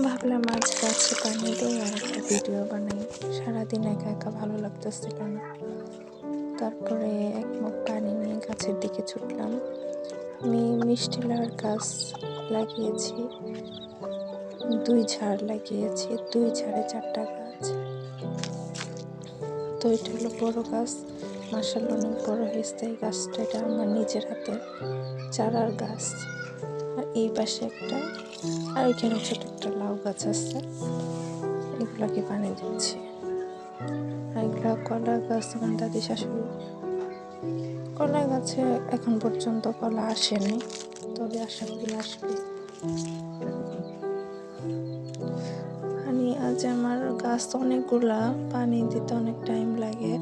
ভাবলাম আজ গাছে পানি দিই আর একটা ভিডিও বানাই। সারাদিন একা একা ভালো লাগতেছিল না। তারপরে এক মগ পানি নিয়ে গাছের দিকে ছুটলাম। আমি মিষ্টি লাউয়ের গাছ লাগিয়েছি, 2 ঝাড় লাগিয়েছি, 2 ঝাড়ে 4টা গাছ। তো এটা হলো বড় গাছ, মাশাআল্লাহ অনেক বড় হয়েছে এই গাছটা। এটা আমার নিজের হাতের চারার গাছ। আর এই পাশে একটা, আর ওইখানে ছোট একটা লাউ গাছ আছে, এগুলাকে পানি দিচ্ছি। আর এগুলা কলা গাছ, আমার দাদি শাশুড়ি। কলা গাছে এখন পর্যন্ত কলা আসেনি, তবে আশা করি আসবে। পানি আজ আমার গাছ অনেকগুলা, পানি দিতে অনেক টাইম লাগে।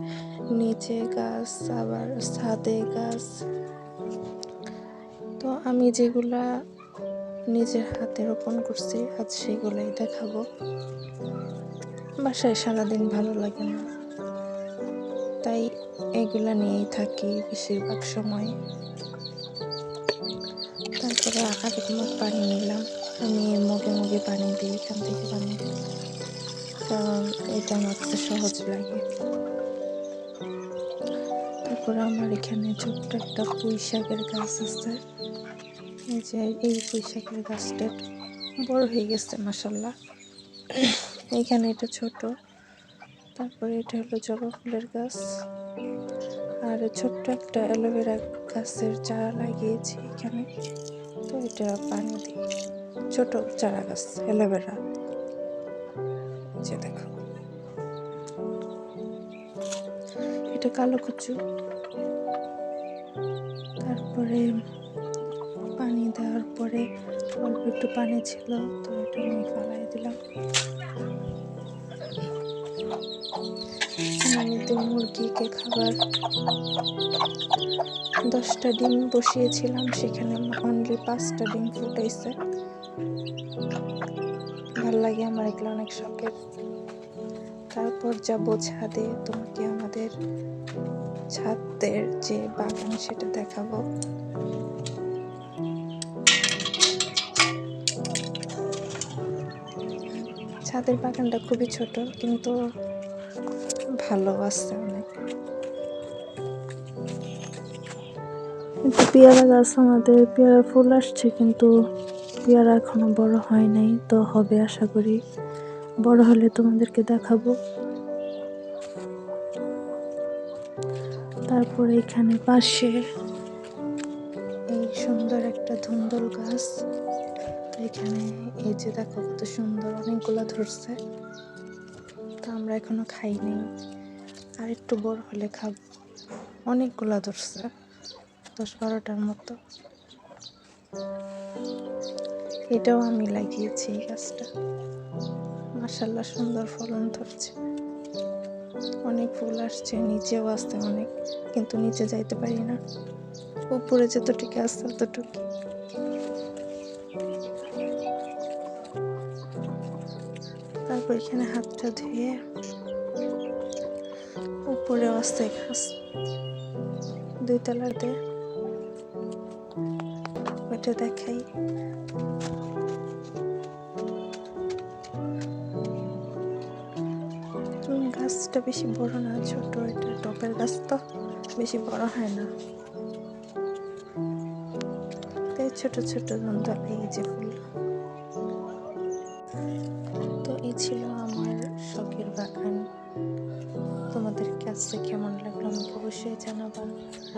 নিচে গাছ, আবার ছাদে গাছ। তো আমি যেগুলা নিজের হাতে রোপণ করছি আজ সেগুলাই দেখাবো। বাসায় সারাদিন ভালো লাগে না, তাই এগুলা নিয়েই থাকি বেশিরভাগ সময়। তারপরে আরেক মগ পানি নিলাম। আমি মগে মগে পানি দিই, এখান থেকে পানি দিই, কারণ এটা আমার কাছে সহজ লাগে। তারপরে আমার এখানে ছোট্ট একটা পুঁই শাকের গাছ আছে। এই যে এই পুঁই শাকের গাছটা বড় হয়ে গেছে মাশাআল্লাহ। এইখানে এটা ছোট। তারপরে এটা হলো জবা ফুলের গাছ, আর ছোট্ট একটা অ্যালোভেরা গাছের চারা লাগিয়েছি এখানে। তো এটা পানি দিই, ছোট চারা গাছ অ্যালোভেরা। যে দেখো, এটা কালো কুচু। তারপরে পানি দেওয়ার পরে অল্প একটু পানি ছিল, তো এটা আমি ফালাই দিলাম। আমি তো মুরগিকে খাবার 10টা ডিম বসিয়েছিলাম, সেখানে অনলি 5টা ডিম ফুটাইছে। ভাল লাগে আমার, এগুলো অনেক শখের। তারপর যাবো ছাদে, তোমাকে আমাদের ছাদের যে বাগান সেটা দেখাবো। ছাদের বাগানটা খুবই ছোট, কিন্তু ভালো আছে অনেক। পেয়ারা গাছ, আমাদের পেয়ারা ফুল আসছে, কিন্তু পেয়ারা এখনো বড় হয় নাই, তো হবে আশা করি। বড় হলে তোমাদেরকে দেখাবো। তারপরে এখানে পাশে এই সুন্দর একটা ধুন্দল গাছ। এখানে এই যে দেখো কত সুন্দর, অনেকগুলা ধরছে। তো আমরা এখনো খাই নাই, আর একটু বড় হলে খাবো। অনেকগুলা ধরছে, 10-12টার মতো। এটাও আমি লাগিয়েছি এই গাছটা, মাশাআল্লাহ সুন্দর ফলন ধরছে, অনেক ফুল আসছে, নিচেও আসছে অনেক, কিন্তু নিচে যাইতে পারি না। উপরে যতটুকু আছে ততটুকু। তারপর এখানে হাতটা ধুয়ে, উপরে আসছে গাছ 2 তলাতে, ওইটা দেখাই। গাছটা বেশি বড় না, ছোট, এটা টবের গাছ তো বেশি বড় হয় না। তাই ছোট ছোট ধুন্দল, এই যে ফুল। তো এই ছিল আমার শখের বাগান। তোমাদের কাছে কেমন লাগলো আমাকে অবশ্যই জানাবা।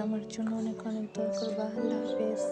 আমার জন্য অনেক অনেক দোয়া করবা। আল্লাহ হাফেজ।